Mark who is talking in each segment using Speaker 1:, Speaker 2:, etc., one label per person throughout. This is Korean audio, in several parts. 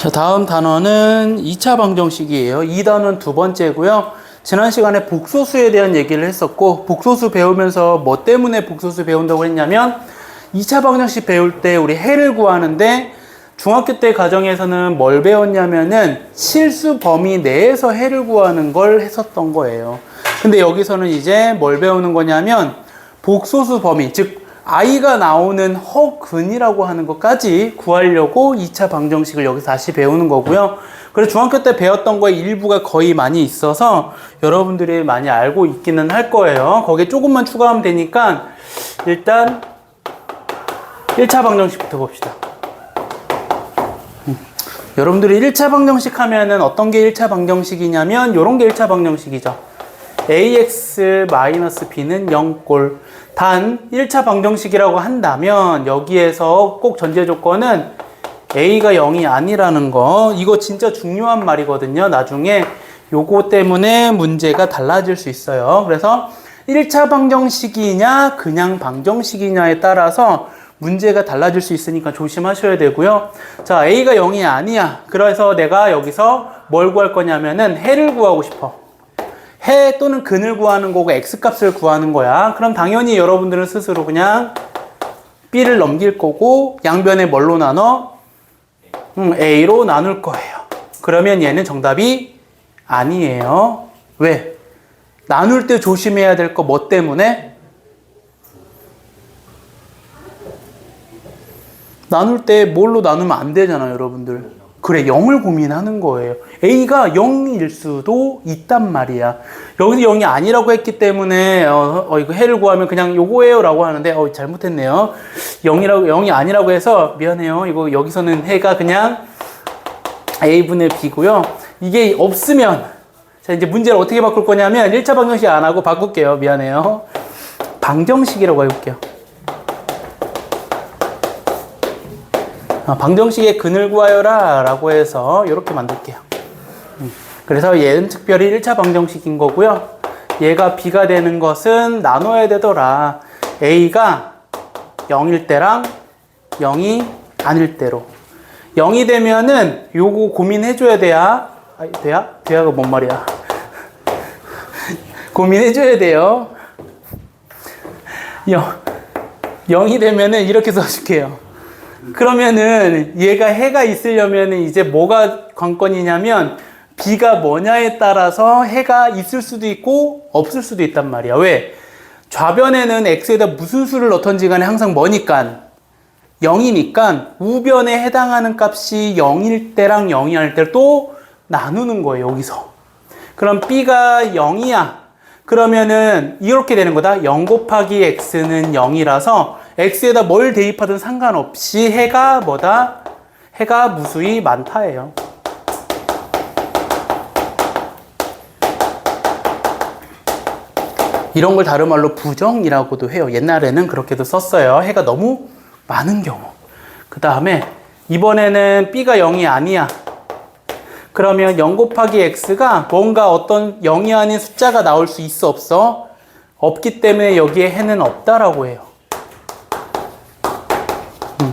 Speaker 1: 자, 다음 단어는 2차 방정식이에요. 이 단어는 두 번째고요. 지난 시간에 복소수에 대한 얘기를 했었고, 복소수 배우면서 뭐 때문에 복소수 배운다고 했냐면 2차 방정식 배울 때 우리 해를 구하는데 중학교 때 과정에서는 뭘 배웠냐면은 실수 범위 내에서 해를 구하는 걸 했었던 거예요. 근데 여기서는 이제 뭘 배우는 거냐면 복소수 범위, 즉 i가 나오는 허근이라고 하는 것까지 구하려고 2차 방정식을 여기서 다시 배우는 거고요. 그래서 중학교 때 배웠던 거에 일부가 거의 많이 있어서 여러분들이 많이 알고 있기는 할 거예요. 거기에 조금만 추가하면 되니까 일단 1차 방정식부터 봅시다. 여러분들이 1차 방정식 하면은 어떤 게 1차 방정식이냐면 요런 게 1차 방정식이죠. ax-b는 0꼴. 단 1차 방정식이라고 한다면 여기에서 꼭 전제 조건은 a가 0이 아니라는 거. 이거 진짜 중요한 말이거든요. 나중에 요거 때문에 문제가 달라질 수 있어요. 그래서 1차 방정식이냐 그냥 방정식이냐에 따라서 문제가 달라질 수 있으니까 조심하셔야 되고요. 자, a가 0이 아니야. 그래서 내가 여기서 뭘 구할 거냐면은 해를 구하고 싶어. 해 또는 근을 구하는 거고 x값을 구하는 거야. 그럼 당연히 여러분들은 스스로 그냥 b를 넘길 거고 양변에 뭘로 나눠? a로 나눌 거예요. 그러면 얘는 정답이 아니에요. 왜? 나눌 때 조심해야 될 거 뭐 때문에? 나눌 때 뭘로 나누면 안 되잖아요, 여러분들. 그래, 0을 고민하는 거예요. a가 0일 수도 있단 말이야. 여기서 0이 아니라고 했기 때문에 이거 해를 구하면 그냥 요거예요 라고 하는데 잘못했네요. 0이 아니라고 해서 미안해요. 이거 여기서는 해가 그냥 a분의 b고요. 이게 없으면 자, 이제 문제를 어떻게 바꿀 거냐면 1차 방정식 안 하고 바꿀게요. 미안해요. 방정식이라고 해볼게요. 방정식의 근을 구하여라 라고 해서 이렇게 만들게요. 그래서 얘는 특별히 1차 방정식인 거고요. 얘가 b가 되는 것은 나눠야 되더라. a가 0일 때랑 0이 아닐 때로. 0이 되면은 요거 고민해줘야 돼야. 돼야? 돼야가 뭔 말이야. 고민해줘야 돼요. 0이 되면은 이렇게 써줄게요. 그러면은 얘가 해가 있으려면은 이제 뭐가 관건이냐면 b가 뭐냐에 따라서 해가 있을 수도 있고 없을 수도 있단 말이야. 왜? 좌변에는 x에다 무슨 수를 넣던지 간에 항상 뭐니까 0이니까 우변에 해당하는 값이 0일 때랑 0이 아닐 때를 또 나누는 거예요. 여기서. 그럼 b가 0이야. 그러면은 이렇게 되는 거다. 0 곱하기 x는 0이라서 x에다 뭘 대입하든 상관없이 해가 뭐다? 해가 무수히 많다예요. 이런 걸 다른 말로 부정이라고도 해요. 옛날에는 그렇게도 썼어요. 해가 너무 많은 경우. 그 다음에 이번에는 b가 0이 아니야. 그러면 0 곱하기 x가 뭔가 어떤 0이 아닌 숫자가 나올 수 있어 없어? 없기 때문에 여기에 해는 없다라고 해요.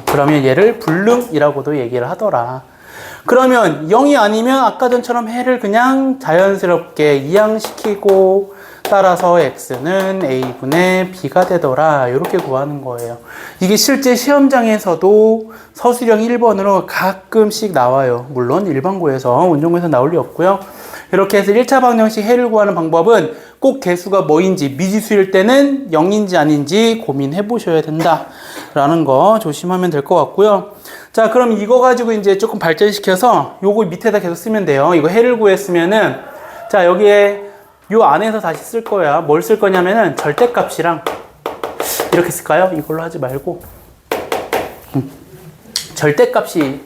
Speaker 1: 그러면 얘를 불능이라고도 얘기를 하더라. 그러면 0이 아니면 아까 전처럼 해를 그냥 자연스럽게 이항시키고 따라서 x는 a분의 b가 되더라. 이렇게 구하는 거예요. 이게 실제 시험장에서도 서술형 1번으로 가끔씩 나와요. 물론 일반고에서 운전고에서 나올 리 없고요. 이렇게 해서 1차 방정식 해를 구하는 방법은 꼭 개수가 뭐인지 미지수일 때는 0인지 아닌지 고민해 보셔야 된다 라는 거 조심하면 될 것 같고요. 자, 그럼 이거 가지고 이제 조금 발전시켜서 요거 밑에다 계속 쓰면 돼요. 이거 해를 구했으면은 자, 여기에 요 안에서 다시 쓸 거야. 뭘 쓸 거냐면은 절대값이랑 이렇게 쓸까요? 이걸로 하지 말고 절대값이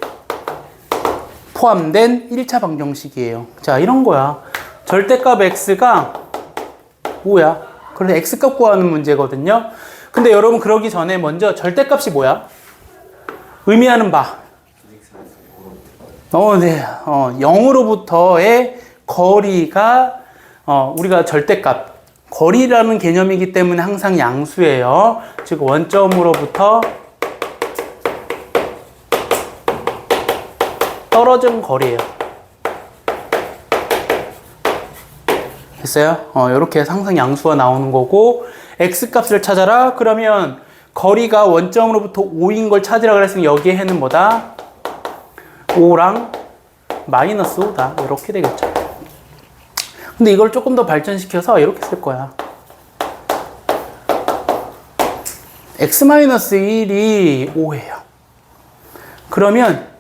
Speaker 1: 포함된 1차 방정식이에요. 자, 이런 거야. 절대값 x가 뭐야? 그래서 x값 구하는 문제거든요. 근데 여러분 그러기 전에 먼저 절대값이 뭐야? 의미하는 바. 네. 0으로부터의 거리가 우리가 절대값. 거리라는 개념이기 때문에 항상 양수예요. 즉 원점으로부터 떨어진 거리예요. 됐어요? 이렇게 해서 항상 양수가 나오는 거고, x값을 찾아라. 그러면 거리가 원점으로부터 5인 걸 찾으라 그랬으면 여기에 해는 뭐다? 5랑 마이너스 5다. 이렇게 되겠죠. 근데 이걸 조금 더 발전시켜서 이렇게 쓸 거야. x-1이 5예요. 그러면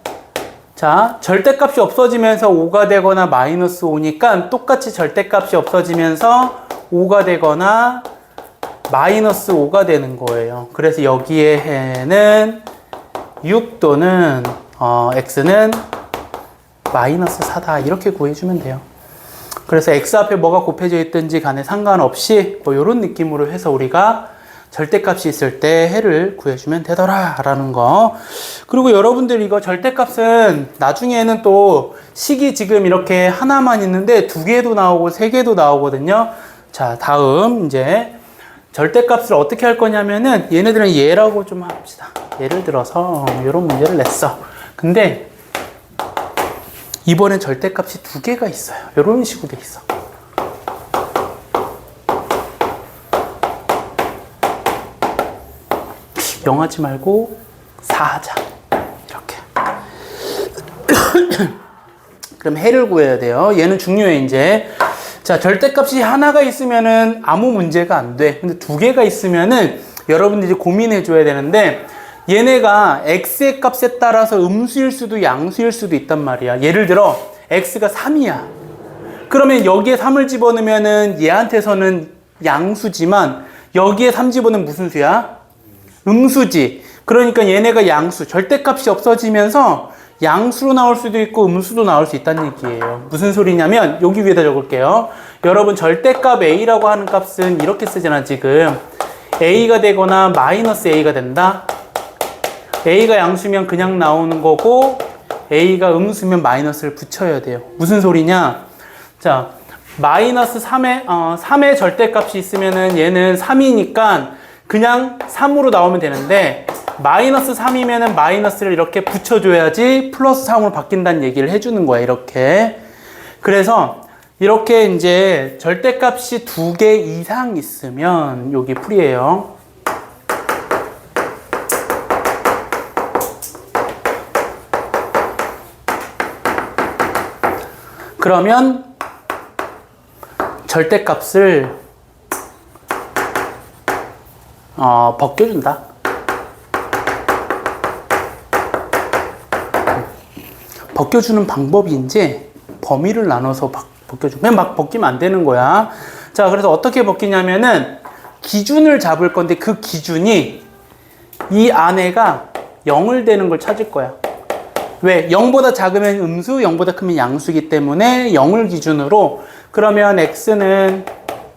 Speaker 1: 자, 절대값이 없어지면서 5가 되거나 마이너스 5니까 똑같이 절대값이 없어지면서 5가 되거나 마이너스 5가 되는 거예요. 그래서 여기에 해는 6 또는 x는 마이너스 4다. 이렇게 구해주면 돼요. 그래서 x 앞에 뭐가 곱해져 있든지 간에 상관없이 뭐 이런 느낌으로 해서 우리가 절대값이 있을 때 해를 구해주면 되더라 라는 거. 그리고 여러분들 이거 절대값은 나중에는 또 식이 지금 이렇게 하나만 있는데 2개도 나오고 3개도 나오거든요. 자, 다음 이제 절대값을 어떻게 할 거냐면은 얘네들은 얘라고 좀 합시다. 예를 들어서 이런 문제를 냈어. 근데 이번엔 절대값이 2개가 있어요. 이런 식으로 돼 있어. 영하지 말고 4 하자. 이렇게. 그럼 해를 구해야 돼요. 얘는 중요해, 이제. 자, 절대값이 하나가 있으면은 아무 문제가 안 돼. 근데 2개가 있으면은 여러분들이 이제 고민해 줘야 되는데, 얘네가 x의 값에 따라서 음수일 수도 양수일 수도 있단 말이야. 예를 들어 x가 3이야. 그러면 여기에 3을 집어넣으면은 얘한테서는 양수지만 여기에 3 집어넣으면 무슨 수야? 음수지. 그러니까 얘네가 양수, 절대값이 없어지면서 양수로 나올 수도 있고 음수도 나올 수 있다는 얘기예요. 무슨 소리냐면 여기 위에다 적을게요. 여러분 절대값 a라고 하는 값은 이렇게 쓰잖아. 지금 a가 되거나 마이너스 a가 된다. a가 양수면 그냥 나오는 거고 a가 음수면 마이너스를 붙여야 돼요. 무슨 소리냐? 자, 마이너스 3의 절대값이 있으면은 얘는 3이니까 그냥 3으로 나오면 되는데 마이너스 3이면은 마이너스를 이렇게 붙여줘야지 플러스 3으로 바뀐다는 얘기를 해주는 거야. 이렇게. 그래서 이렇게 이제 절대값이 2개 이상 있으면 여기 풀이에요. 그러면 절대값을 벗겨준다. 벗겨주는 방법이 이제 범위를 나눠서 벗겨줘. 그냥 막 벗기면 안 되는 거야. 자, 그래서 어떻게 벗기냐면은 기준을 잡을 건데 그 기준이 이 안에가 0을 되는 걸 찾을 거야. 왜? 0보다 작으면 음수, 0보다 크면 양수이기 때문에 0을 기준으로 그러면 x는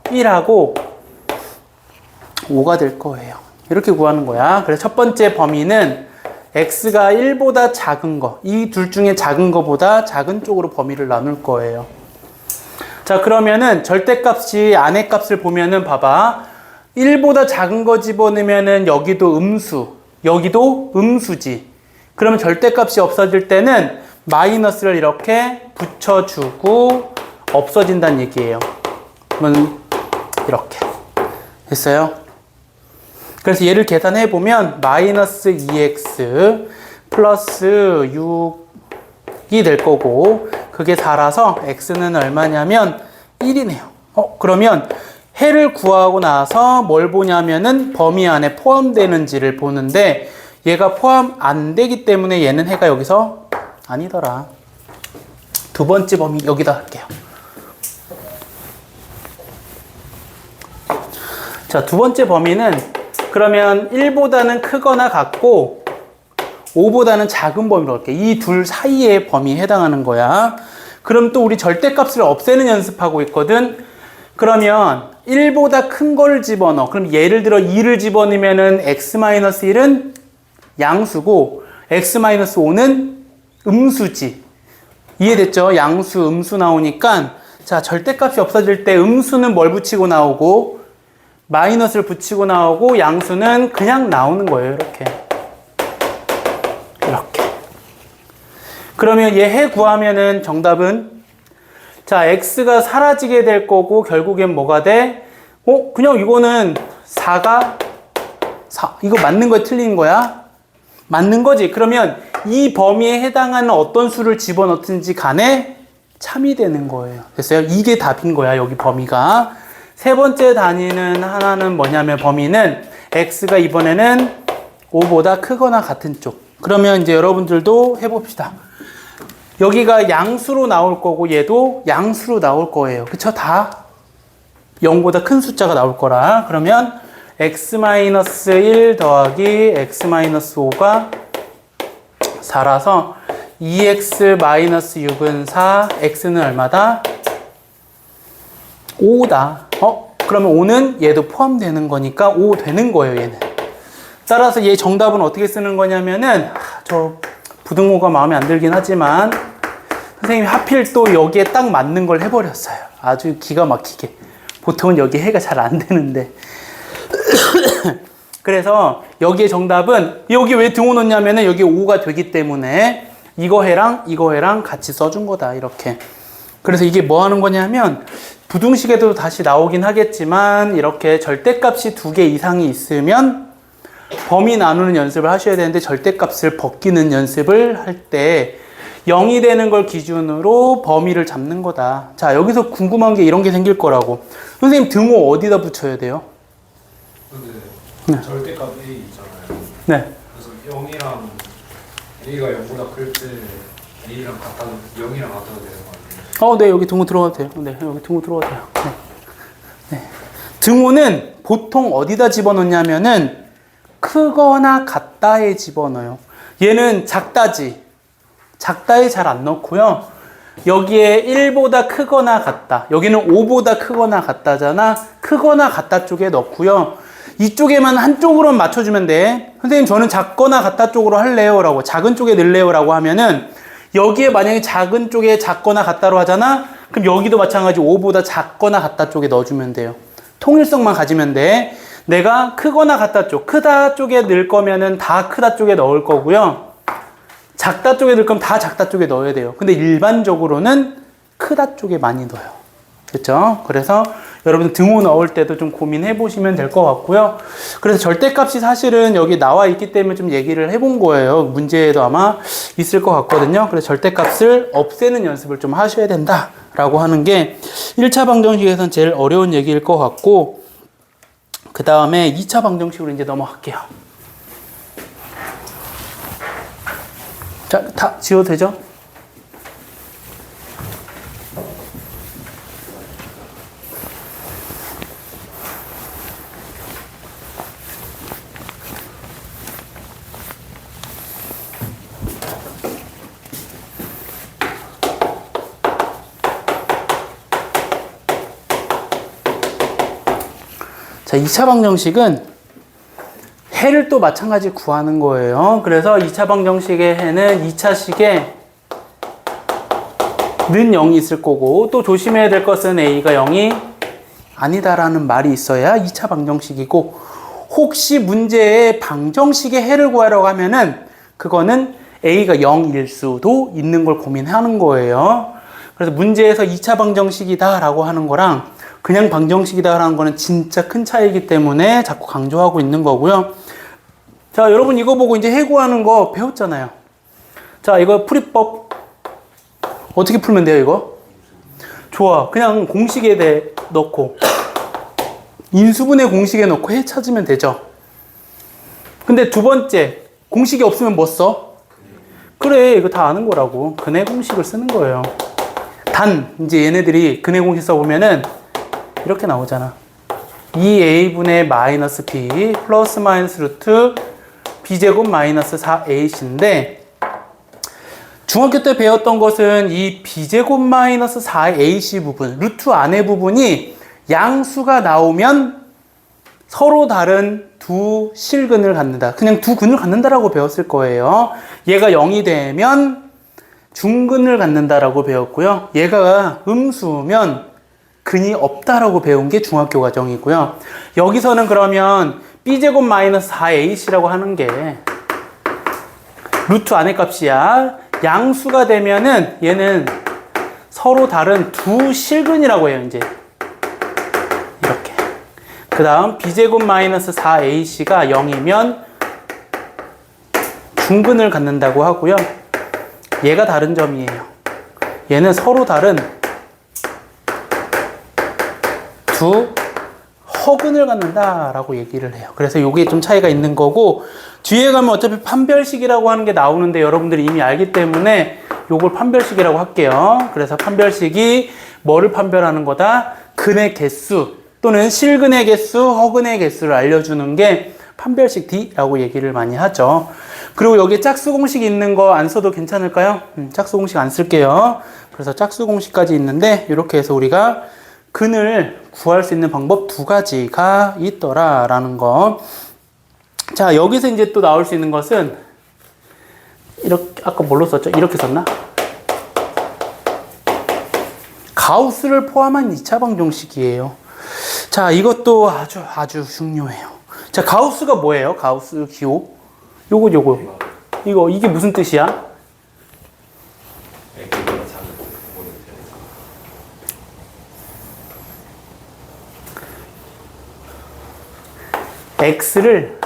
Speaker 1: 1하고 5가 될 거예요. 이렇게 구하는 거야. 그래서 첫 번째 범위는 x가 1보다 작은 거, 이 둘 중에 작은 거보다 작은 쪽으로 범위를 나눌 거예요. 자, 그러면은 절대값이 안의 값을 보면은 봐봐. 1보다 작은 거 집어넣으면은 여기도 음수, 여기도 음수지. 그러면 절대값이 없어질 때는 마이너스를 이렇게 붙여주고 없어진다는 얘기예요. 그러면 이렇게 됐어요? 그래서 얘를 계산해 보면 마이너스 2x 플러스 6이 될 거고 그게 4라서 x는 얼마냐면 1이네요. 그러면 해를 구하고 나서 뭘 보냐면은 범위 안에 포함되는지를 보는데 얘가 포함 안 되기 때문에 얘는 해가 여기서 아니더라. 두 번째 범위 여기다 할게요. 자, 두 번째 범위는 그러면 1보다는 크거나 같고 5보다는 작은 범위로 할게. 이 둘 사이의 범위에 해당하는 거야. 그럼 또 우리 절대값을 없애는 연습하고 있거든. 그러면 1보다 큰 걸 집어넣어. 그럼 예를 들어 2를 집어넣으면은 x-1은 양수고 x-5는 음수지. 이해됐죠? 양수, 음수 나오니까 자, 절대값이 없어질 때 음수는 뭘 붙이고 나오고 마이너스를 붙이고 나오고 양수는 그냥 나오는 거예요. 이렇게. 그러면 얘 해 구하면은 정답은 자, x가 사라지게 될 거고 결국엔 뭐가 돼? 그냥 이거는 4가 4. 이거 맞는 거야, 틀린 거야? 맞는 거지. 그러면 이 범위에 해당하는 어떤 수를 집어넣든지 간에 참이 되는 거예요. 됐어요? 이게 답인 거야, 여기 범위가. 세 번째 단위는 하나는 뭐냐면 범위는 x가 이번에는 5보다 크거나 같은 쪽. 그러면 이제 여러분들도 해봅시다. 여기가 양수로 나올 거고 얘도 양수로 나올 거예요. 그쵸? 다 0보다 큰 숫자가 나올 거라. 그러면 x-1 더하기 x-5가 4라서 2x-6은 4, x는 얼마다? 5다. 그러면 5는 얘도 포함되는 거니까 5 되는 거예요, 얘는. 따라서 얘 정답은 어떻게 쓰는 거냐면은, 저 부등호가 마음에 안 들긴 하지만, 선생님이 하필 또 여기에 딱 맞는 걸 해버렸어요. 아주 기가 막히게. 보통은 여기 해가 잘 안 되는데. 그래서 여기에 정답은, 여기 왜 등호 넣냐면은 여기 5가 되기 때문에 이거 해랑 같이 써준 거다, 이렇게. 그래서 이게 뭐 하는 거냐면, 부등식에도 다시 나오긴 하겠지만, 이렇게 절대값이 2개 이상이 있으면 범위 나누는 연습을 하셔야 되는데, 절대값을 벗기는 연습을 할 때 0이 되는 걸 기준으로 범위를 잡는 거다. 자, 여기서 궁금한 게 이런 게 생길 거라고. 선생님, 등호 어디다 붙여야 돼요?
Speaker 2: 근데 절대값 A 있잖아요.
Speaker 1: 네.
Speaker 2: 그래서 0이랑 A가 0보다 클 때 A랑 0이랑 같아도 되는 거 아니에요?
Speaker 1: 네, 여기 등호 들어가도 돼요. 네, 여기 등호 들어가도 돼요. 네. 네. 등호는 보통 어디다 집어넣냐면은 크거나 같다에 집어넣어요. 얘는 작다에 잘 안 넣고요. 여기에 1보다 크거나 같다. 여기는 5보다 크거나 같다잖아. 크거나 같다 쪽에 넣고요. 이쪽에만 한쪽으로만 맞춰주면 돼. 선생님, 저는 작거나 같다 쪽으로 할래요 라고, 작은 쪽에 넣을래요 라고 하면은, 여기에 만약에 작은 쪽에 작거나 같다로 하잖아? 그럼 여기도 마찬가지 5보다 작거나 같다 쪽에 넣어주면 돼요. 통일성만 가지면 돼. 내가 크거나 같다 쪽, 크다 쪽에 넣을 거면은 다 크다 쪽에 넣을 거고요. 작다 쪽에 넣을 거면 다 작다 쪽에 넣어야 돼요. 근데 일반적으로는 크다 쪽에 많이 넣어요. 그렇죠? 그래서 여러분 등호 넣을 때도 좀 고민해 보시면 될 것 같고요. 그래서 절대값이 사실은 여기 나와 있기 때문에 좀 얘기를 해본 거예요. 문제에도 아마 있을 것 같거든요. 그래서 절대값을 없애는 연습을 좀 하셔야 된다라고 하는 게 1차 방정식에서는 제일 어려운 얘기일 것 같고, 그 다음에 2차 방정식으로 이제 넘어갈게요. 자, 다 지워도 되죠? 자, 2차 방정식은 해를 또 마찬가지 구하는 거예요. 그래서 2차 방정식의 해는 2차식에 는 0이 있을 거고, 또 조심해야 될 것은 A가 0이 아니다라는 말이 있어야 2차 방정식이고, 혹시 문제에 방정식의 해를 구하려고 하면은 그거는 A가 0일 수도 있는 걸 고민하는 거예요. 그래서 문제에서 2차 방정식이다 라고 하는 거랑 그냥 방정식이다 라는 거는 진짜 큰 차이이기 때문에 자꾸 강조하고 있는 거고요. 자, 여러분 이거 보고 이제 해구하는 거 배웠잖아요. 자, 이거 풀이법 어떻게 풀면 돼요, 이거? 좋아. 그냥 공식에 넣고 인수분해 공식에 넣고 해 찾으면 되죠. 근데 두 번째, 공식이 없으면 뭐 써? 그래, 이거 다 아는 거라고. 근해 공식을 쓰는 거예요. 단, 이제 얘네들이 근해 공식 써보면은 이렇게 나오잖아. 2a분의 마이너스 b 플러스 마이너스 루트 b제곱 마이너스 4ac인데, 중학교 때 배웠던 것은 이 b제곱 마이너스 4ac 부분, 루트 안의 부분이 양수가 나오면 서로 다른 두 실근을 갖는다. 그냥 두 근을 갖는다라고 배웠을 거예요. 얘가 0이 되면 중근을 갖는다라고 배웠고요. 얘가 음수면 근이 없다라고 배운 게 중학교 과정이고요. 여기서는 그러면 b제곱 마이너스 4ac라고 하는 게 루트 안의 값이야. 양수가 되면은 얘는 서로 다른 두 실근이라고 해요, 이제. 이렇게. 그 다음 b제곱 마이너스 4ac가 0이면 중근을 갖는다고 하고요. 얘가 다른 점이에요. 얘는 서로 다른 두 허근을 갖는다라고 얘기를 해요. 그래서 이게 좀 차이가 있는 거고, 뒤에 가면 어차피 판별식이라고 하는 게 나오는데 여러분들이 이미 알기 때문에 요걸 판별식이라고 할게요. 그래서 판별식이 뭐를 판별하는 거다? 근의 개수 또는 실근의 개수, 허근의 개수를 알려주는 게 판별식 D라고 얘기를 많이 하죠. 그리고 여기 짝수 공식 있는 거 안 써도 괜찮을까요? 짝수 공식 안 쓸게요. 그래서 짝수 공식까지 있는데 이렇게 해서 우리가 근을 구할 수 있는 방법 두 가지가 있더라라는 거. 자, 여기서 이제 또 나올 수 있는 것은 이렇게, 아까 뭘로 썼죠? 이렇게 썼나? 가우스를 포함한 2차 방정식이에요. 자, 이것도 아주 중요해요. 자, 가우스가 뭐예요? 가우스 기호. 요거. 이게 무슨 뜻이야? x를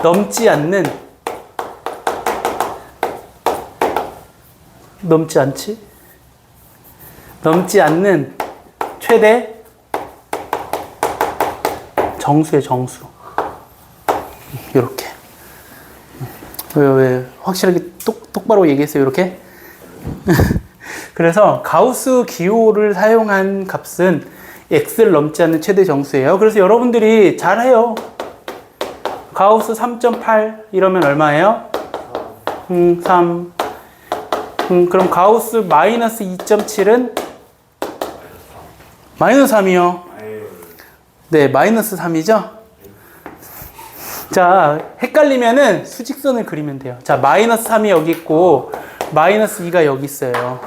Speaker 1: 넘지 않는 최대 정수의 정수. 이렇게. 왜 확실하게 똑바로 얘기했어요, 이렇게? 그래서 가우스 기호를 사용한 값은 x를 넘지 않는 최대 정수예요. 그래서 여러분들이 잘해요. 가우스 3.8 이러면 얼마예요? 3. 그럼 가우스 마이너스 2.7은 마이너스 3이요. 네, 마이너스 3이죠. 자, 헷갈리면은 수직선을 그리면 돼요. 자, 마이너스 3이 여기 있고 마이너스 2가 여기 있어요.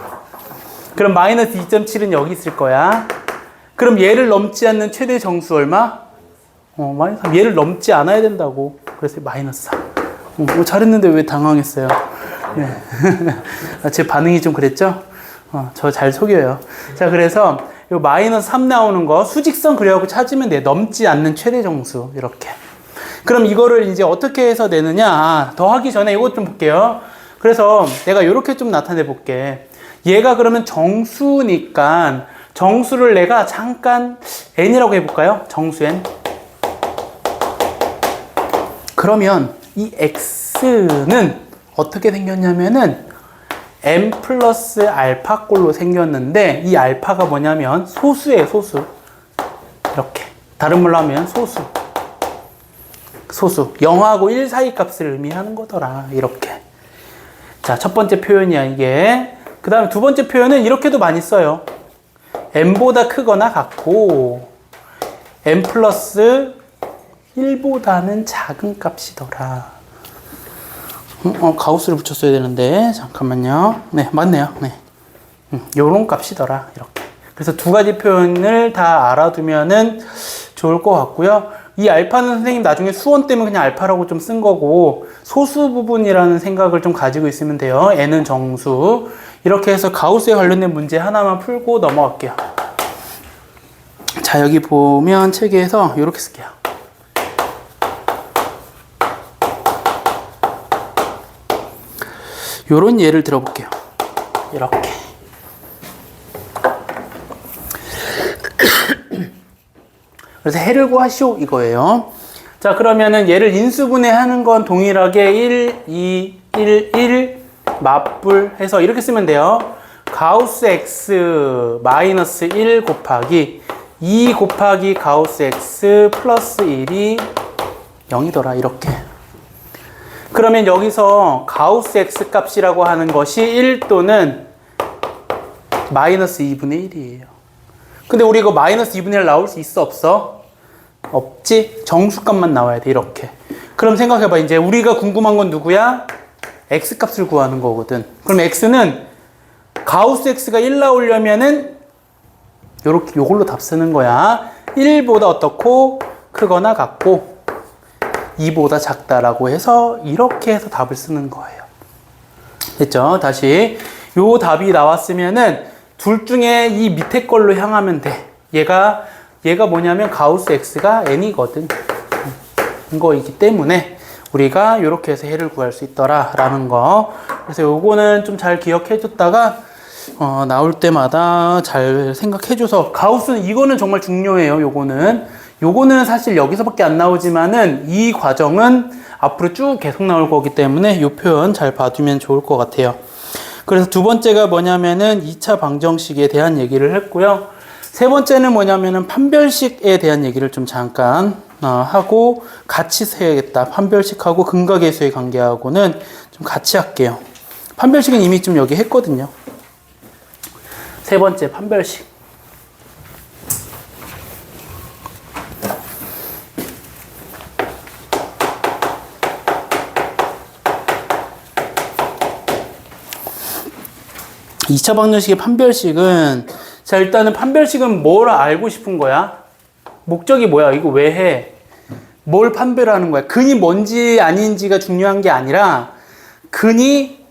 Speaker 1: 그럼 마이너스 2.7은 여기 있을 거야. 그럼 얘를 넘지 않는 최대 정수 얼마? 마이너스 3. 얘를 넘지 않아야 된다고. 그래서 마이너스 3. 잘했는데 왜 당황했어요? 네. 제 반응이 좀 그랬죠? 저 잘 속여요. 자, 그래서 요 마이너스 3 나오는 거 수직선 그려갖고 찾으면 돼. 넘지 않는 최대 정수. 이렇게. 그럼 이거를 이제 어떻게 해서 내느냐? 더 하기 전에 이것 좀 볼게요. 그래서 내가 이렇게 좀 나타내 볼게. 얘가 그러면 정수니까 정수를 내가 잠깐 n이라고 해볼까요? 정수 n. 그러면 이 x는 어떻게 생겼냐면은 m 플러스 알파 꼴로 생겼는데 이 알파가 뭐냐면 소수예요, 소수. 이렇게. 다른 말로 하면 소수. 0하고 1 사이 값을 의미하는 거더라. 이렇게. 자, 첫 번째 표현이야, 이게. 그 다음에 두 번째 표현은 이렇게도 많이 써요. m보다 크거나 같고 m 플러스 1보다는 작은 값이더라. 가우스를 붙였어야 되는데 잠깐만요. 네, 맞네요. 네, 요런 값이더라. 이렇게. 그래서 두 가지 표현을 다 알아두면은 좋을 것 같고요. 이 알파는 선생님 나중에 수원 때문에 그냥 알파라고 좀 쓴 거고 소수 부분이라는 생각을 좀 가지고 있으면 돼요. n은 정수. 이렇게 해서 가우스에 관련된 문제 하나만 풀고 넘어갈게요. 자, 여기 보면 책에서 이렇게 쓸게요. 요런 예를 들어볼게요. 이렇게. 그래서 해를 구하시오 이거예요. 자, 그러면은 얘를 인수분해하는 건 동일하게 1, 2, 1, 1 맞불해서 이렇게 쓰면 돼요. 가우스 x 마이너스 1 곱하기 2 곱하기 가우스 x 플러스 1이 0이더라. 이렇게. 그러면 여기서 가우스 x 값이라고 하는 것이 1 또는 마이너스 2분의 1이에요. 근데 우리 이거 마이너스 2분의 1 나올 수 있어, 없어? 없지? 정수값만 나와야 돼. 이렇게. 그럼 생각해봐. 이제 우리가 궁금한 건 누구야? x 값을 구하는 거거든. 그럼 x는 가우스 x가 1 나오려면은 요렇게 요걸로 답 쓰는 거야. 1보다 어떻고 크거나 같고 2보다 작다라고 해서 이렇게 해서 답을 쓰는 거예요. 됐죠? 다시 요 답이 나왔으면은 둘 중에 이 밑에 걸로 향하면 돼. 얘가 뭐냐면 가우스 x가 n이거든. 이거이기 때문에 우리가 이렇게 해서 해를 구할 수 있더라라는 거. 그래서 요거는 좀 잘 기억해 줬다가 나올 때마다 잘 생각해 줘서 가우스는 이거는 정말 중요해요. 요거는 사실 여기서밖에 안 나오지만은 이 과정은 앞으로 쭉 계속 나올 거기 때문에 이 표현 잘 봐두면 좋을 것 같아요. 그래서 두 번째가 뭐냐면은 2차 방정식에 대한 얘기를 했고요. 세 번째는 뭐냐면은 판별식에 대한 얘기를 좀 잠깐 하고 같이 세야겠다. 판별식하고 근각계수의 관계하고는 좀 같이 할게요. 판별식은 이미 좀 여기 했거든요. 세 번째 판별식. 이 차 방정식의 판별식은 자 일단은 판별식은 뭘 알고 싶은 거야? 목적이 뭐야? 이거 왜 해? 뭘 판별하는 거야? 근이 뭔지 아닌지가 중요한 게 아니라 근이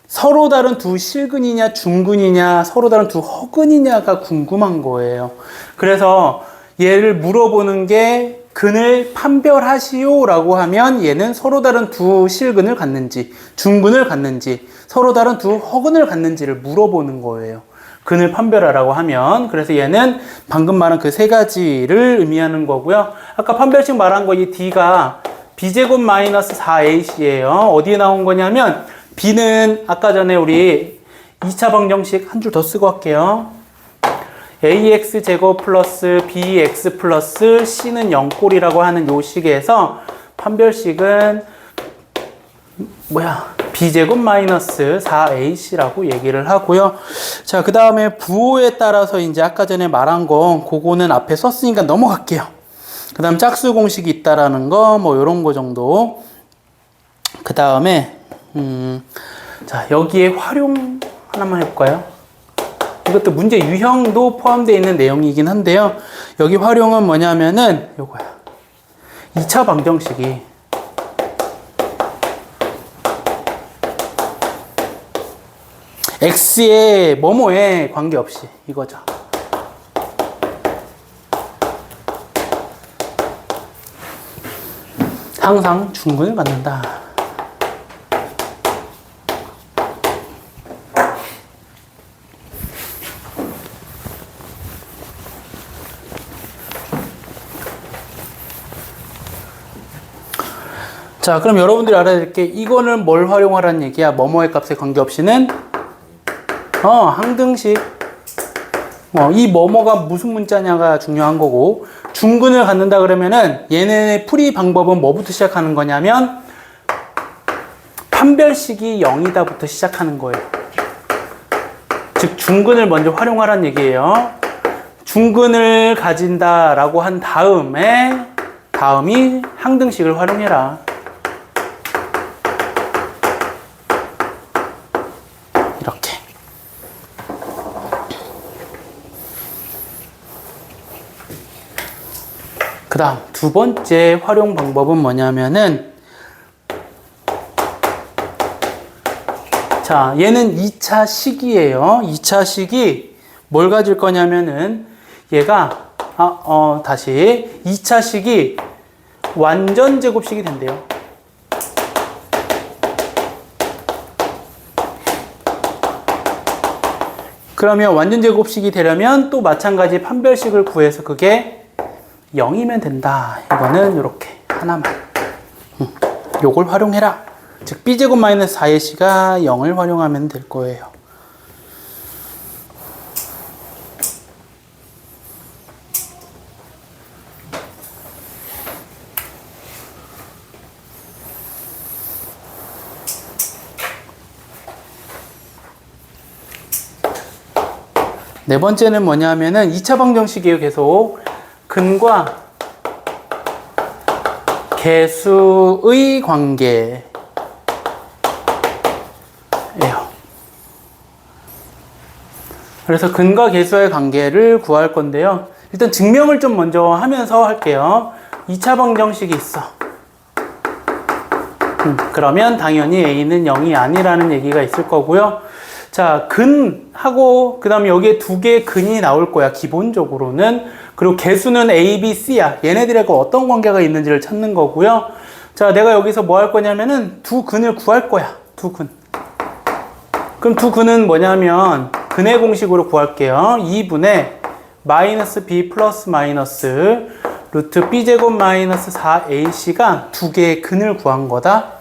Speaker 1: 서로 다른 두 실근이냐 중근이냐 서로 다른 두 허근이냐가 궁금한 거예요. 그래서 얘를 물어보는 게 근을 판별하시오 라고 하면 얘는 서로 다른 두 실근을 갖는지 중근을 갖는지 서로 다른 두 허근을 갖는지를 물어보는 거예요. 근을 판별하라고 하면. 그래서 얘는 방금 말한 그 세 가지를 의미하는 거고요. 아까 판별식 말한 거 이 D가 B제곱 마이너스 4AC예요. 어디에 나온 거냐면 B는 아까 전에 우리 2차 방정식 한 줄 더 쓰고 할게요. AX제곱 플러스 BX 플러스 C는 0꼴이라고 하는 요 식에서 판별식은 B제곱 마이너스 4AC라고 얘기를 하고요. 자, 그 다음에 부호에 따라서 이제 아까 전에 말한 거 그거는 앞에 썼으니까 넘어갈게요. 그 다음 짝수 공식이 있다라는 거 뭐 요런 거 정도. 그 다음에 자, 여기에 활용 하나만 해볼까요? 이것도 문제 유형도 포함되어 있는 내용이긴 한데요. 여기 활용은 뭐냐면은 요거야. 2차 방정식이 x에 뭐뭐에 관계없이 이거죠. 항상 중근을 갖는다. 자, 그럼 여러분들이 알아야 될 게 이거는 뭘 활용하라는 얘기야? 뭐뭐의 값에 관계없이는 항등식. 이 뭐뭐가 무슨 문자냐가 중요한 거고, 중근을 갖는다 그러면은 얘네 풀이 방법은 뭐부터 시작하는 거냐면 판별식이 0이다부터 시작하는 거예요. 즉 중근을 먼저 활용하라는 얘기예요. 중근을 가진다라고 한 다음이 항등식을 활용해라. 이렇게. 그 다음 두 번째 활용 방법은 뭐냐면은 자, 얘는 2차 식이에요. 2차 식이 뭘 가질 거냐면은 얘가 다시 2차 식이 완전 제곱식이 된대요. 그러면 완전 제곱식이 되려면 또 마찬가지 판별식을 구해서 그게 0이면 된다. 이거는 이렇게 하나만. 요걸 활용해라. 즉 b제곱 마이너스 4의 c가 0을 활용하면 될 거예요. 네 번째는 뭐냐면은 2차 방정식이에요. 계속 근과 계수의 관계예요. 그래서 근과 계수의 관계를 구할 건데요. 일단 증명을 좀 먼저 하면서 할게요. 2차 방정식이 있어. 그러면 당연히 A는 0이 아니라는 얘기가 있을 거고요. 자, 근하고 그 다음에 여기에 두 개의 근이 나올 거야, 기본적으로는. 그리고 개수는 A, B, C야. 얘네들하고 어떤 관계가 있는지를 찾는 거고요. 자, 내가 여기서 뭐 할 거냐면은 두 근을 구할 거야. 두 근. 그럼 두 근은 뭐냐면 근의 공식으로 구할게요. 2분의 마이너스 B 플러스 마이너스 루트 B제곱 마이너스 4AC가 두 개의 근을 구한 거다.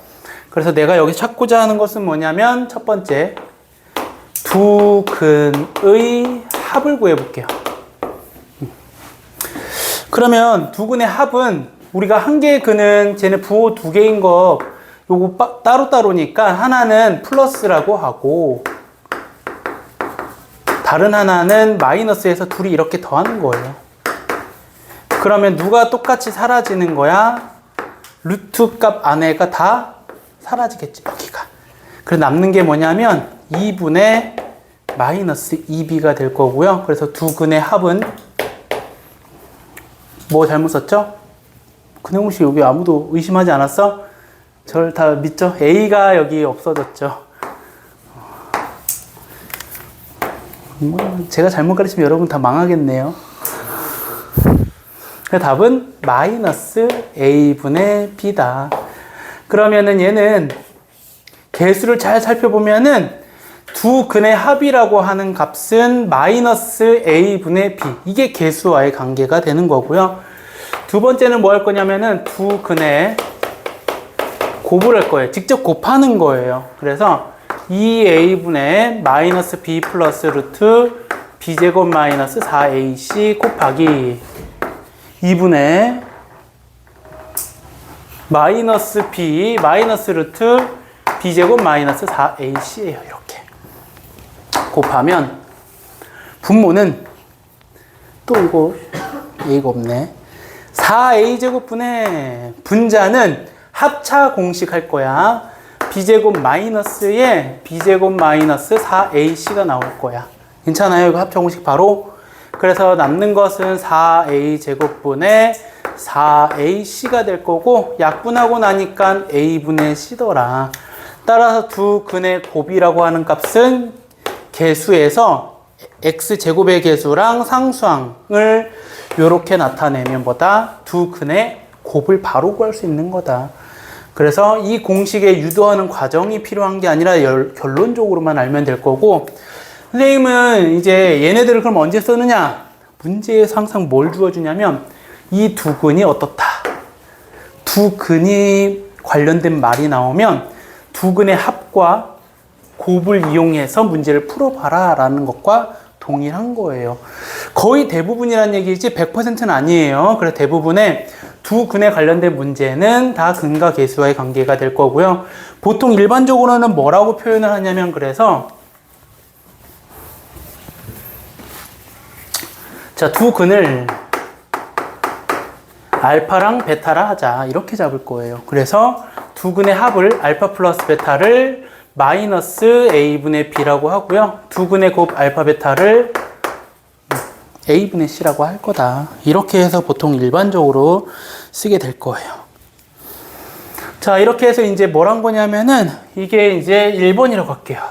Speaker 1: 그래서 내가 여기 찾고자 하는 것은 뭐냐면 첫 번째, 두 근의 합을 구해볼게요. 그러면 두 근의 합은 우리가 한 개의 근은 쟤네 부호 두 개인 거 요거 따로따로니까 하나는 플러스라고 하고 다른 하나는 마이너스에서 둘이 이렇게 더하는 거예요. 그러면 누가 똑같이 사라지는 거야? 루트 값 안에가 다 사라지겠지, 여기가. 그래서 남는 게 뭐냐면 2분의 마이너스 2b가 될 거고요. 그래서 두 근의 합은 뭐 잘못 썼죠? 근의 공식 여기 아무도 의심하지 않았어? 저를 다 믿죠? A가 여기 없어졌죠. 제가 잘못 가르치면 여러분 다 망하겠네요. 그 답은 마이너스 A분의 B다. 그러면은 얘는 개수를 잘 살펴보면은 두 근의 합이라고 하는 값은 마이너스 A분의 B. 이게 개수와의 관계가 되는 거고요. 두 번째는 뭐 할 거냐면은 두 근의 곱을 할 거예요. 직접 곱하는 거예요. 그래서 2A분의 마이너스 B 플러스 루트 B제곱 마이너스 4AC 곱하기 2분의 마이너스 B 마이너스 루트 B제곱 마이너스 4AC예요. 이렇게 곱하면 분모는 또 이거 예의가 없네. 4A제곱분의 분자는 합차 공식 할 거야. B제곱 마이너스에 B제곱 마이너스 4AC가 나올 거야. 괜찮아요? 이거 합차 공식 바로. 그래서 남는 것은 4A제곱분의 4AC가 될 거고 약분하고 나니까 A분의 C더라. 따라서 두 근의 곱이라고 하는 값은 개수에서 X제곱의 개수랑 상수항을 이렇게 나타내면 보다 두 근의 곱을 바로 구할 수 있는 거다. 그래서 이 공식에 유도하는 과정이 필요한 게 아니라 결론적으로만 알면 될 거고, 선생님은 이제 얘네들을 그럼 언제 쓰느냐? 문제에서 항상 뭘 주어주냐면 이 두 근이 어떻다. 두 근이 관련된 말이 나오면 두 근의 합과 곱을 이용해서 문제를 풀어봐라 라는 것과 동일한 거예요. 거의 대부분이라는 얘기지 100%는 아니에요. 그래서 대부분의 두 근에 관련된 문제는 다 근과 개수와의 관계가 될 거고요. 보통 일반적으로는 뭐라고 표현을 하냐면 그래서 자, 두 근을 알파랑 베타라 하자. 이렇게 잡을 거예요. 그래서 두 근의 합을 알파 플러스 베타를 마이너스 A분의 B라고 하고요. 두 근의 곱 알파 베타를 A분의 C라고 할 거다. 이렇게 해서 보통 일반적으로 쓰게 될 거예요. 자, 이렇게 해서 이제 뭘 한 거냐면은 이게 이제 1번이라고 할게요.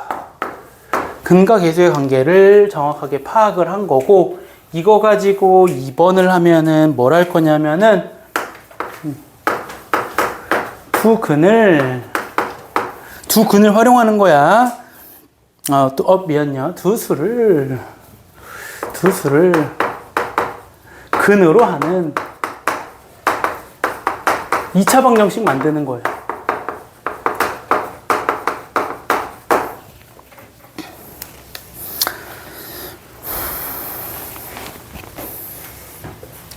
Speaker 1: 근과 개수의 관계를 정확하게 파악을 한 거고, 이거 가지고 2번을 하면은 뭘 할 거냐면은 두 근을 활용하는 거야. 미안요. 두 수를 근으로 하는 2차 방정식 만드는 거예요.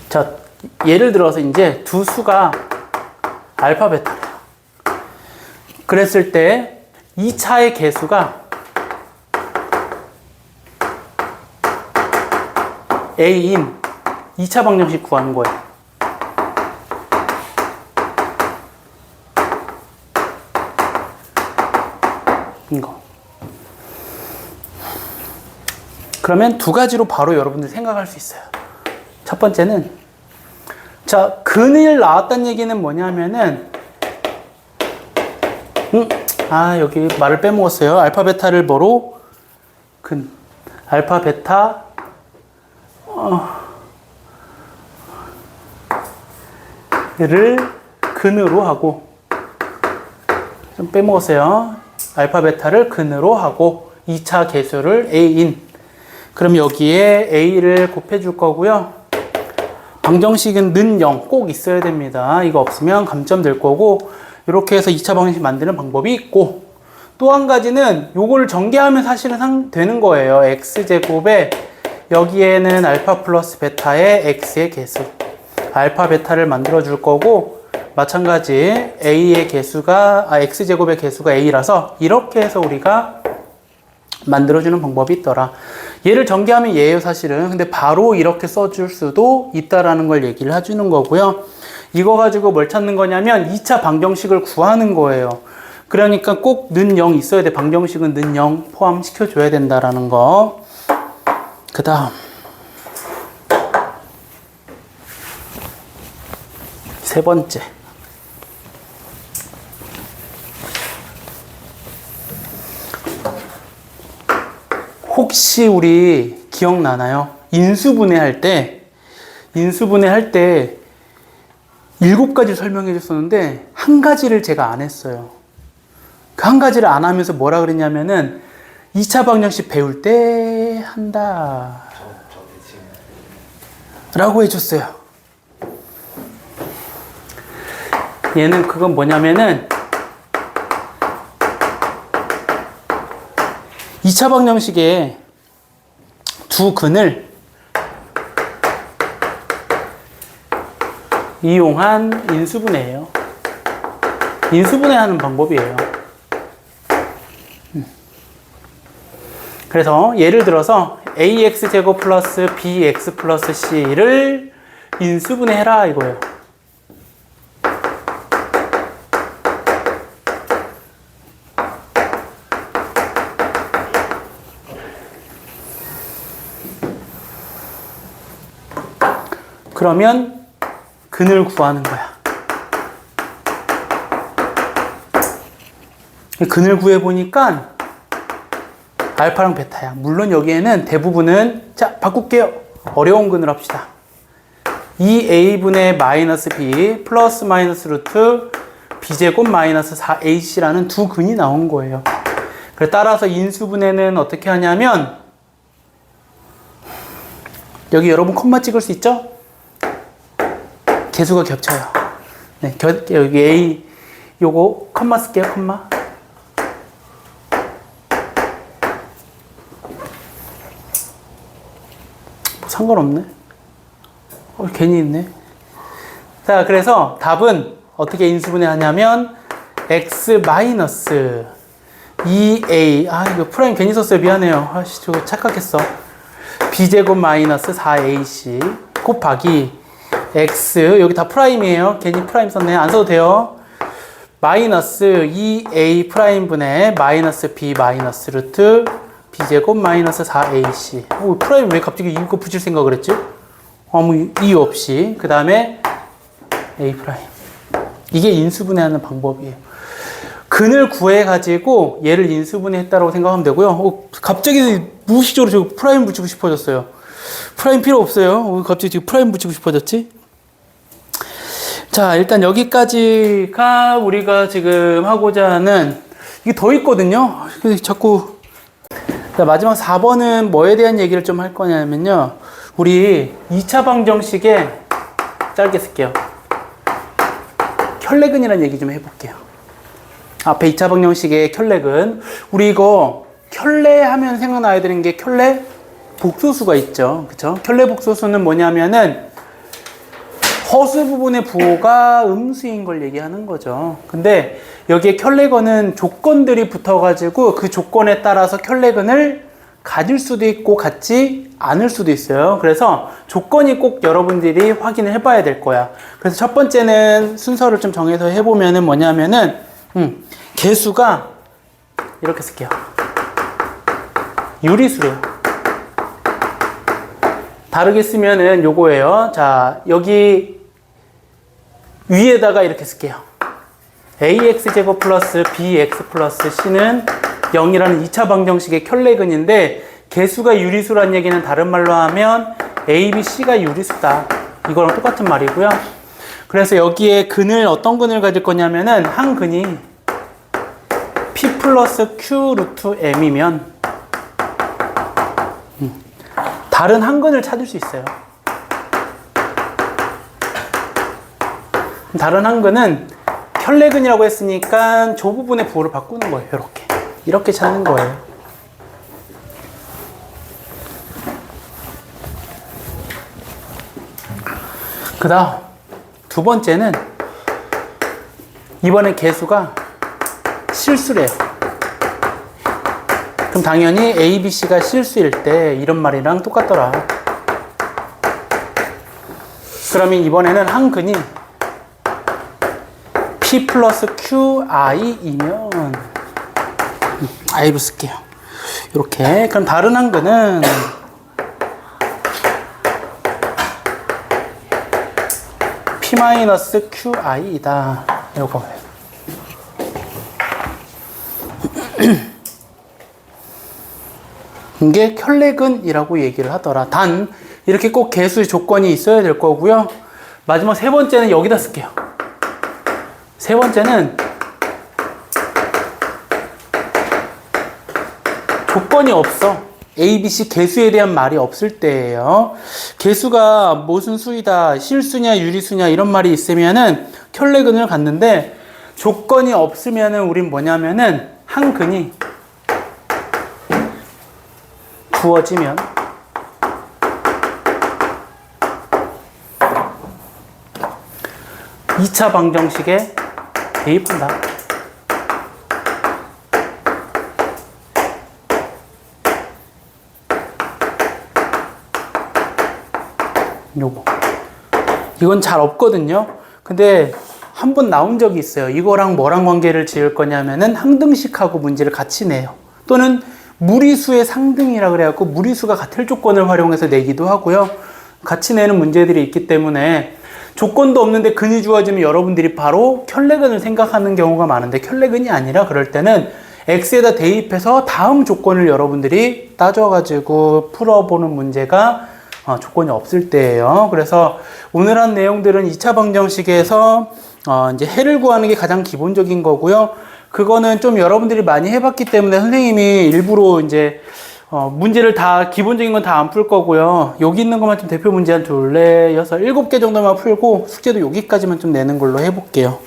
Speaker 1: 자, 예를 들어서 이제 두 수가 알파 베타래요. 그랬을 때 2차의 개수가 A인 2차 방정식 구하는 거예요. 이거. 그러면 두 가지로 바로 여러분들 생각할 수 있어요. 첫 번째는 자, 근을 나왔다는 얘기는 뭐냐면은 여기 말을 빼먹었어요. 알파 베타를 뭐로? 근. 알파 베타 를 근으로 하고, 좀 빼먹었어요. 알파 베타를 근으로 하고 2차 계수를 A인. 그럼 여기에 A를 곱해 줄 거고요. 방정식은 는 0 꼭 있어야 됩니다. 이거 없으면 감점 될 거고, 이렇게 해서 2차 방정식 만드는 방법이 있고, 또 한 가지는 요거를 전개하면 사실은 되는 거예요. x제곱에 여기에는 알파 플러스 베타의 x의 개수, 알파 베타를 만들어 줄 거고, 마찬가지 a의 개수가 x제곱의 개수가 a라서 이렇게 해서 우리가 만들어주는 방법이 있더라. 얘를 전개하면 얘예요, 사실은. 근데 바로 이렇게 써줄 수도 있다라는 걸 얘기를 해주는 거고요. 이거 가지고 뭘 찾는 거냐면 2차 방정식을 구하는 거예요. 그러니까 꼭 는 0 있어야 돼. 방정식은 는 0 포함시켜줘야 된다라는 거. 그 다음 세 번째, 혹시 우리 기억나나요? 인수분해 할 때 7가지 설명해 줬었는데 한 가지를 제가 안 했어요. 그 한 가지를 안 하면서 뭐라 그랬냐면은 2차 방정식 배울 때 한다 라고 해줬어요. 얘는 그건 뭐냐면은 2차 방정식에 두 근을 이용한 인수분해예요. 인수분해하는 방법이에요. 그래서 예를 들어서 ax제곱 플러스 bx 플러스 c를 인수분해해라 이거예요. 그러면 근을 구하는 거야. 근을 구해보니까 알파랑 베타야. 물론 여기에는 대부분은, 자, 바꿀게요. 어려운 근을 합시다. 2a분의 마이너스 b 플러스 마이너스 루트 b제곱 마이너스 4ac라는 두 근이 나온 거예요. 그래, 따라서 인수분해는 어떻게 하냐면, 여기 여러분 콤마 찍을 수 있죠? 개수가 겹쳐요. 네, 여기 A, 요거 콤마 쓸게요, 콤마. 뭐 상관없네. 괜히 있네. 자, 그래서 답은 어떻게 인수분해 하냐면, x 마이너스 2a, 이거 프라임 괜히 썼어요. 미안해요. 저거 착각했어. b제곱 마이너스 4ac 곱하기 x, 여기 다 프라임이에요. 괜히 프라임 썼네. 안 써도 돼요. 마이너스 2a 프라임 분의 마이너스 b 마이너스 루트 b제곱 마이너스 4ac. 프라임 왜 갑자기 이거 붙일 생각을 했지? 아무 이유 없이. 그 다음에 a 프라임. 이게 인수분해하는 방법이에요. 근을 구해가지고 얘를 인수분해했다고 생각하면 되고요. 갑자기 무의식적으로 저 프라임 붙이고 싶어졌어요. 프라임 필요 없어요. 갑자기 지금 프라임 붙이고 싶어졌지? 자, 일단 여기까지가 우리가 지금 하고자 하는, 이게 더 있거든요. 자꾸. 자, 마지막 4번은 뭐에 대한 얘기를 좀 할 거냐면요. 우리 2차 방정식에 짧게 쓸게요. 켤레근이라는 얘기 좀 해볼게요. 앞에 2차 방정식의 켤레근. 우리 이거 켤레 하면 생각나야 되는 게 켤레 복소수가 있죠. 그쵸? 켤레 복소수는 뭐냐면은 허수 부분의 부호가 음수인 걸 얘기하는 거죠. 근데 여기에 켤레근은 조건들이 붙어가지고 그 조건에 따라서 켤레근을 가질 수도 있고 갖지 않을 수도 있어요. 그래서 조건이 꼭 여러분들이 확인을 해봐야 될 거야. 그래서 첫 번째는 순서를 좀 정해서 해보면은 뭐냐면은 개수가 이렇게 쓸게요. 유리수래요. 다르게 쓰면은 요거예요. 자, 여기 위에다가 이렇게 쓸게요. ax제곱 플러스 bx 플러스 c는 0이라는 2차 방정식의 켤레근인데 개수가 유리수란 얘기는 다른 말로 하면 a, b, c가 유리수다. 이거랑 똑같은 말이고요. 그래서 여기에 근을 어떤 근을 가질 거냐면은 한 근이 p 플러스 q 루트 m이면 다른 한 근을 찾을 수 있어요. 다른 한 근은 켤레근이라고 했으니까 저 부분의 부호를 바꾸는 거예요. 이렇게 찾는 거예요. 그 다음 두 번째는 이번에 개수가 실수래요. 그럼 당연히 A, B, C가 실수일 때 이런 말이랑 똑같더라. 그러면 이번에는 한 근이 P 플러스 Q, I이면 I로 쓸게요. 이렇게. 그럼 다른 한 근은 P 마이너스 Q, I이다. 이거예요. 이게 켤레근이라고 얘기를 하더라. 단 이렇게 꼭 개수의 조건이 있어야 될 거고요. 마지막 세 번째는 여기다 쓸게요. 세 번째는 조건이 없어. A, B, C 개수에 대한 말이 없을 때예요. 개수가 무슨 수이다, 실수냐, 유리수냐 이런 말이 있으면은 켤레근을 갖는데 조건이 없으면은 우린 뭐냐면은 한 근이 부어지면 이 차 방정식에 대입한다. 요거. 이건 잘 없거든요. 근데 한 번 나온 적이 있어요. 이거랑 뭐랑 관계를 지을 거냐면은 항등식하고 문제를 같이 내요. 또는 무리수의 상등이라 그래갖고 무리수가 같을 조건을 활용해서 내기도 하고요. 같이 내는 문제들이 있기 때문에 조건도 없는데 근이 주어지면 여러분들이 바로 켤레근을 생각하는 경우가 많은데 켤레근이 아니라 그럴 때는 x에다 대입해서 다음 조건을 여러분들이 따져가지고 풀어보는 문제가 조건이 없을 때예요. 그래서 오늘 한 내용들은 2차 방정식에서 이제 해를 구하는 게 가장 기본적인 거고요. 그거는 좀 여러분들이 많이 해봤기 때문에 선생님이 일부러 이제 문제를 다 기본적인 건 다 안 풀 거고요. 여기 있는 것만 좀 대표 문제 한 둘, 넷, 여섯, 7개 정도만 풀고 숙제도 여기까지만 좀 내는 걸로 해볼게요.